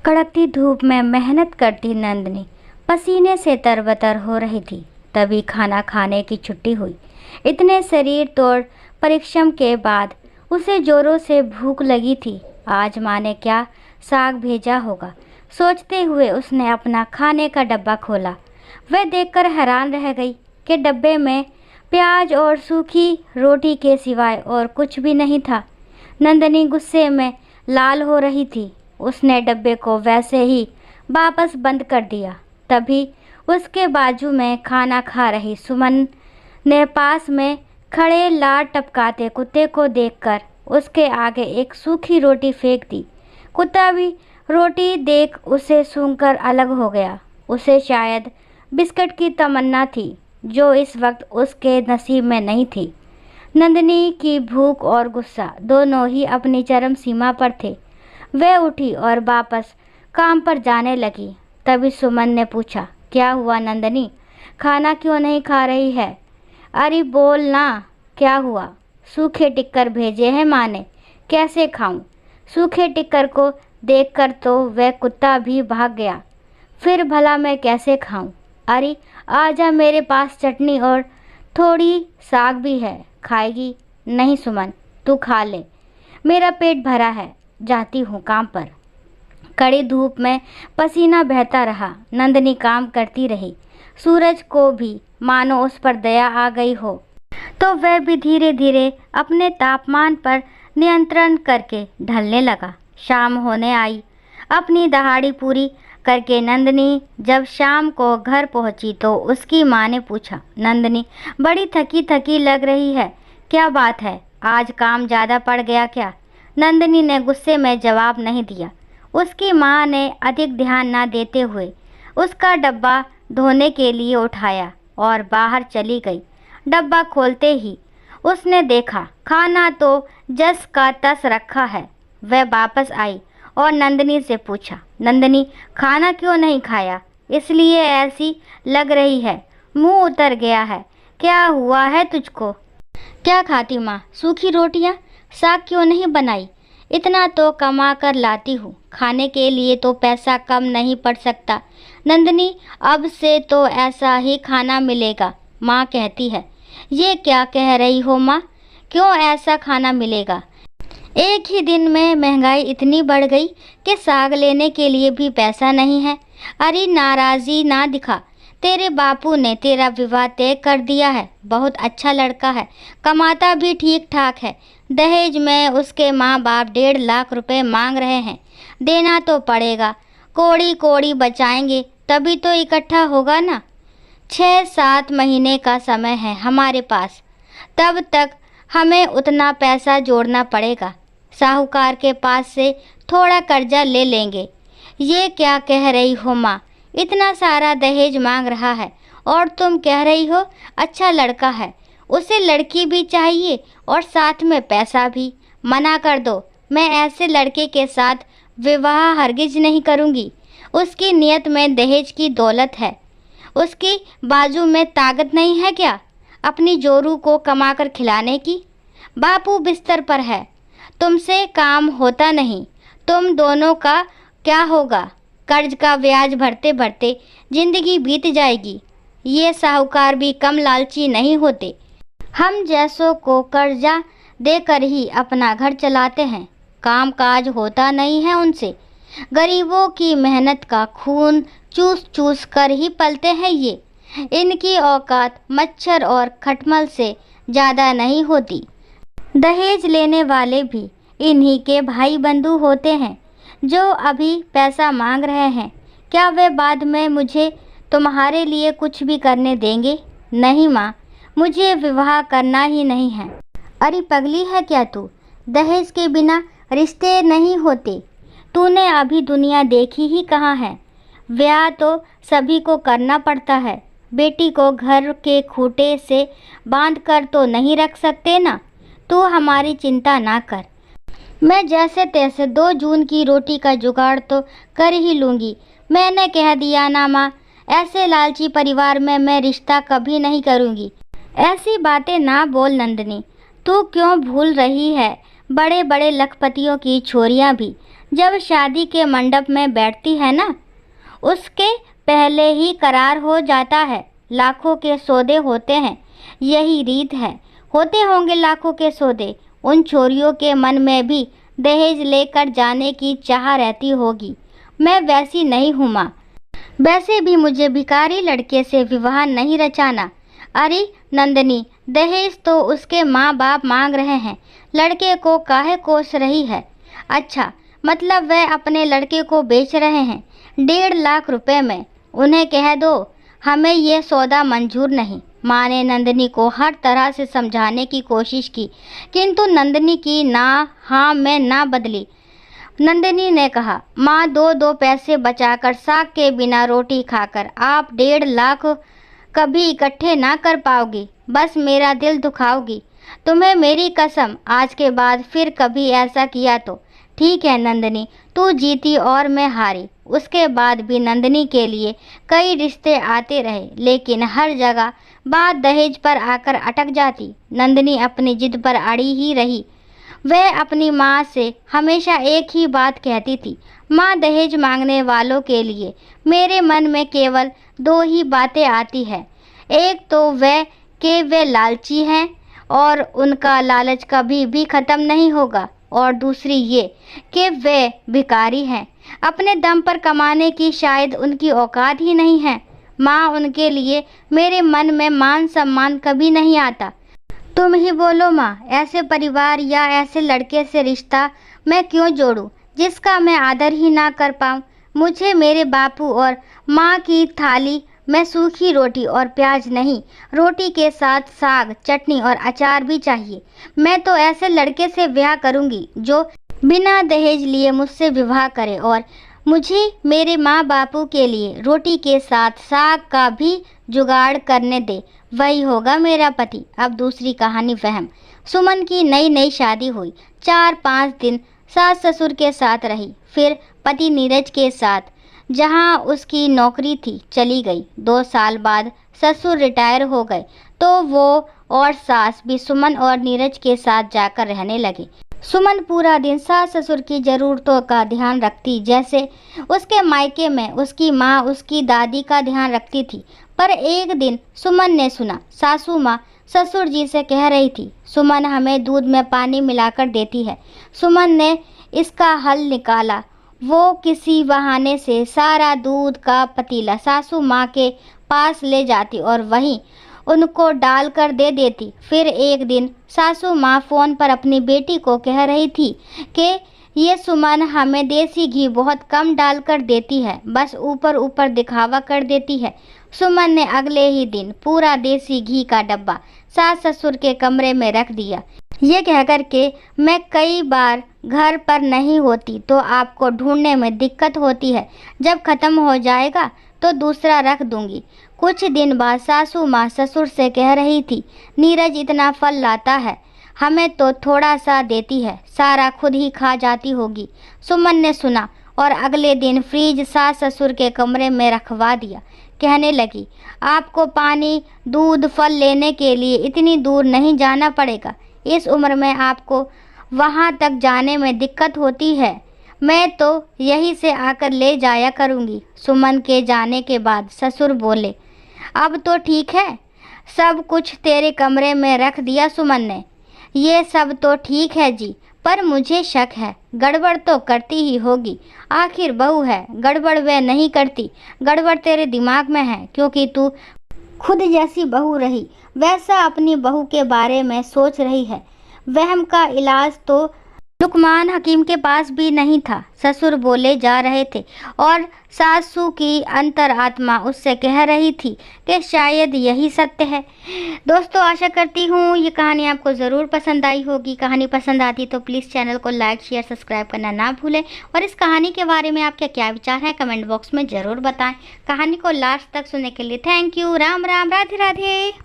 कड़कती धूप में मेहनत करती नंदनी पसीने से तरबतर हो रही थी। तभी खाना खाने की छुट्टी हुई। इतने शरीर तोड़ परिश्रम के बाद उसे जोरों से भूख लगी थी। आज माँ ने क्या साग भेजा होगा, सोचते हुए उसने अपना खाने का डब्बा खोला। वह देखकर हैरान रह गई कि डब्बे में प्याज और सूखी रोटी के सिवाय और कुछ भी नहीं था। नंदनी गुस्से में लाल हो रही थी। उसने डब्बे को वैसे ही वापस बंद कर दिया। तभी उसके बाजू में खाना खा रही सुमन ने पास में खड़े लार टपकाते कुत्ते को देखकर उसके आगे एक सूखी रोटी फेंक दी। कुत्ता भी रोटी देख उसे सूंघकर अलग हो गया। उसे शायद बिस्किट की तमन्ना थी, जो इस वक्त उसके नसीब में नहीं थी। नंदनी की भूख और गुस्सा दोनों ही अपनी चरम सीमा पर थे। वह उठी और वापस काम पर जाने लगी। तभी सुमन ने पूछा, क्या हुआ नंदनी, खाना क्यों नहीं खा रही है? अरे बोल ना, क्या हुआ? सूखे टिक्कर भेजे हैं माँ ने, कैसे खाऊं? सूखे टिक्कर को देखकर तो वह कुत्ता भी भाग गया। फिर भला मैं कैसे खाऊं? अरे आजा, मेरे पास चटनी और थोड़ी साग भी है, खाएगी? नहीं सुमन, तू खा ले, मेरा पेट भरा है, जाती हूँ काम पर। कड़ी धूप में पसीना बहता रहा। नंदनी काम करती रही। सूरज को भी मानो उस पर दया आ गई हो, तो वह भी धीरे धीरे अपने तापमान पर नियंत्रण करके ढलने लगा। शाम होने आई। अपनी दहाड़ी पूरी करके नंदनी जब शाम को घर पहुंची तो उसकी माँ ने पूछा, नंदनी बड़ी थकी थकी लग रही है, क्या बात है? आज काम ज़्यादा पड़ गया क्या? नंदनी ने गुस्से में जवाब नहीं दिया। उसकी माँ ने अधिक ध्यान न देते हुए उसका डब्बा धोने के लिए उठाया और बाहर चली गई। डब्बा खोलते ही उसने देखा खाना तो जस का तस रखा है। वह वापस आई और नंदनी से पूछा, नंदनी खाना क्यों नहीं खाया? इसलिए ऐसी लग रही है, मुंह उतर गया है, क्या हुआ है तुझको? क्या खाती माँ? सूखी रोटियाँ? साग क्यों नहीं बनाई? इतना तो कमा कर लाती हूँ, खाने के लिए तो पैसा कम नहीं पड़ सकता। नंदनी अब से तो ऐसा ही खाना मिलेगा, माँ कहती है। ये क्या कह रही हो माँ, क्यों ऐसा खाना मिलेगा? एक ही दिन में महंगाई इतनी बढ़ गई कि साग लेने के लिए भी पैसा नहीं है। अरे नाराज़ी ना दिखा, तेरे बापू ने तेरा विवाह तय कर दिया है। बहुत अच्छा लड़का है, कमाता भी ठीक ठाक है। दहेज में उसके माँ बाप 1.5 लाख रुपए मांग रहे हैं, देना तो पड़ेगा। कोड़ी कोड़ी बचाएंगे तभी तो इकट्ठा होगा ना। 6-7 महीने का समय है हमारे पास, तब तक हमें उतना पैसा जोड़ना पड़ेगा। साहूकार के पास से थोड़ा कर्जा ले लेंगे। ये क्या कह रही हो माँ, इतना सारा दहेज मांग रहा है और तुम कह रही हो अच्छा लड़का है। उसे लड़की भी चाहिए और साथ में पैसा भी। मना कर दो, मैं ऐसे लड़के के साथ विवाह हरगिज नहीं करूँगी। उसकी नीयत में दहेज की दौलत है। उसकी बाजू में ताकत नहीं है क्या अपनी जोरू को कमाकर खिलाने की? बापू बिस्तर पर है, तुमसे काम होता नहीं। तुम दोनों का क्या होगा? कर्ज का ब्याज भरते भरते जिंदगी बीत जाएगी। ये साहूकार भी कम लालची नहीं होते। हम जैसों को कर्जा देकर ही अपना घर चलाते हैं, काम काज होता नहीं है उनसे। गरीबों की मेहनत का खून चूस चूस कर ही पलते हैं ये। इनकी औकात मच्छर और खटमल से ज़्यादा नहीं होती। दहेज लेने वाले भी इन्हीं के भाई बंधु होते हैं जो अभी पैसा मांग रहे हैं। क्या वे बाद में मुझे तुम्हारे लिए कुछ भी करने देंगे? नहीं माँ, मुझे विवाह करना ही नहीं है। अरे पगली है क्या तू? दहेज के बिना रिश्ते नहीं होते। तूने अभी दुनिया देखी ही कहाँ है? ब्याह तो सभी को करना पड़ता है। बेटी को घर के खूंटे से बांध कर तो नहीं रख सकते ना। तू हमारी चिंता ना कर, मैं जैसे तैसे 2 जून की रोटी का जुगाड़ तो कर ही लूँगी। मैंने कह दिया ना माँ, ऐसे लालची परिवार में मैं रिश्ता कभी नहीं करूँगी। ऐसी बातें ना बोल नंदनी, तू क्यों भूल रही है बड़े बड़े लखपतियों की छोरियाँ भी जब शादी के मंडप में बैठती है ना, उसके पहले ही करार हो जाता है। लाखों के सौदे होते हैं, यही रीत है। होते होंगे लाखों के सौदे। उन छोरियों के मन में भी दहेज लेकर जाने की चाह रहती होगी। मैं वैसी नहीं हूँ माँ। वैसे भी मुझे भिखारी लड़के से विवाह नहीं रचाना। अरे नंदनी, दहेज तो उसके माँ बाप मांग रहे हैं, लड़के को काहे कोस रही है? अच्छा, मतलब वह अपने लड़के को बेच रहे हैं 1.5 लाख रुपए में। उन्हें कह दो हमें ये सौदा मंजूर नहीं। माँ ने नंदनी को हर तरह से समझाने की कोशिश की, किंतु नंदनी की ना हाँ में ना बदली। नंदिनी ने कहा, माँ, 2 पैसे बचाकर साग के बिना रोटी खाकर आप 1.5 लाख कभी इकट्ठे ना कर पाओगी। बस मेरा दिल दुखाओगी। तुम्हें मेरी कसम, आज के बाद फिर कभी ऐसा किया तो। ठीक है नंदिनी, तू जीती और मैं हारी। उसके बाद भी नंदिनी के लिए कई रिश्ते आते रहे, लेकिन हर जगह बात दहेज पर आकर अटक जाती। नंदिनी अपनी जिद पर अड़ी ही रही। वह अपनी माँ से हमेशा एक ही बात कहती थी, माँ, दहेज मांगने वालों के लिए मेरे मन में केवल 2 ही बातें आती है। एक तो वह कि वे लालची हैं और उनका लालच कभी भी ख़त्म नहीं होगा, और दूसरी ये कि वे भिखारी हैं, अपने दम पर कमाने की शायद उनकी औकात ही नहीं है। माँ, उनके लिए मेरे मन में मान सम्मान कभी नहीं आता। तुम ही बोलो माँ, ऐसे परिवार या ऐसे लड़के से रिश्ता मैं क्यों जोड़ूं जिसका मैं आदर ही ना कर पाऊँ? मुझे मेरे बापू और माँ की थाली में सूखी रोटी और प्याज नहीं, रोटी के साथ साग, चटनी और अचार भी चाहिए। मैं तो ऐसे लड़के से ब्याह करूँगी जो बिना दहेज लिए मुझसे विवाह करे और मुझे मेरे माँ बापू के लिए रोटी के साथ साग का भी जुगाड़ करने दे। वही होगा मेरा पति। अब दूसरी कहानी वहम। सुमन की नई नई शादी हुई। 4-5 दिन सास ससुर के साथ रही, फिर पति नीरज के साथ जहां उसकी नौकरी थी चली गई। 2 साल बाद ससुर रिटायर हो गए तो वो और सास भी सुमन और नीरज के साथ जाकर रहने लगे। सुमन पूरा दिन सास ससुर की ज़रूरतों का ध्यान रखती, जैसे उसके मायके में उसकी माँ उसकी दादी का ध्यान रखती थी। पर एक दिन सुमन ने सुना सासू माँ ससुर जी से कह रही थी, सुमन हमें दूध में पानी मिलाकर देती है। सुमन ने इसका हल निकाला। वो किसी बहाने से सारा दूध का पतीला सासू माँ के पास ले जाती और वहीं उनको डाल कर दे देती। फिर एक दिन सासू माँ फ़ोन पर अपनी बेटी को कह रही थी कि ये सुमन हमें देसी घी बहुत कम डाल कर देती है, बस ऊपर ऊपर दिखावा कर देती है। सुमन ने अगले ही दिन पूरा देसी घी का डब्बा सास ससुर के कमरे में रख दिया, ये कहकर के मैं कई बार घर पर नहीं होती तो आपको ढूंढने में दिक्कत होती है, जब ख़त्म हो जाएगा तो दूसरा रख दूंगी। कुछ दिन बाद सासू माँ ससुर से कह रही थी, नीरज इतना फल लाता है, हमें तो थोड़ा सा देती है, सारा खुद ही खा जाती होगी। सुमन ने सुना और अगले दिन फ्रिज सास ससुर के कमरे में रखवा दिया। कहने लगी, आपको पानी, दूध, फल लेने के लिए इतनी दूर नहीं जाना पड़ेगा। इस उम्र में आपको वहाँ तक जाने में दिक्कत होती है, मैं तो यहीं से आकर ले जाया करूँगी। सुमन के जाने के बाद ससुर बोले, अब तो ठीक है, सब कुछ तेरे कमरे में रख दिया सुमन ने। ये सब तो ठीक है जी, पर मुझे शक है, गड़बड़ तो करती ही होगी। आखिर बहू है, गड़बड़ वह नहीं करती, गड़बड़ तेरे दिमाग में है, क्योंकि तू खुद जैसी बहू रही वैसा अपनी बहू के बारे में सोच रही है। वहम का इलाज तो लुकमान हकीम के पास भी नहीं था। ससुर बोले जा रहे थे और सासू की अंतरात्मा उससे कह रही थी कि शायद यही सत्य है। दोस्तों, आशा करती हूँ ये कहानी आपको ज़रूर पसंद आई होगी। कहानी पसंद आती तो प्लीज़ चैनल को लाइक, शेयर, सब्सक्राइब करना ना भूलें और इस कहानी के बारे में आपके क्या विचार हैं कमेंट बॉक्स में ज़रूर बताएं। कहानी को लास्ट तक सुनने के लिए थैंक यू। राम राम, राधे राधे।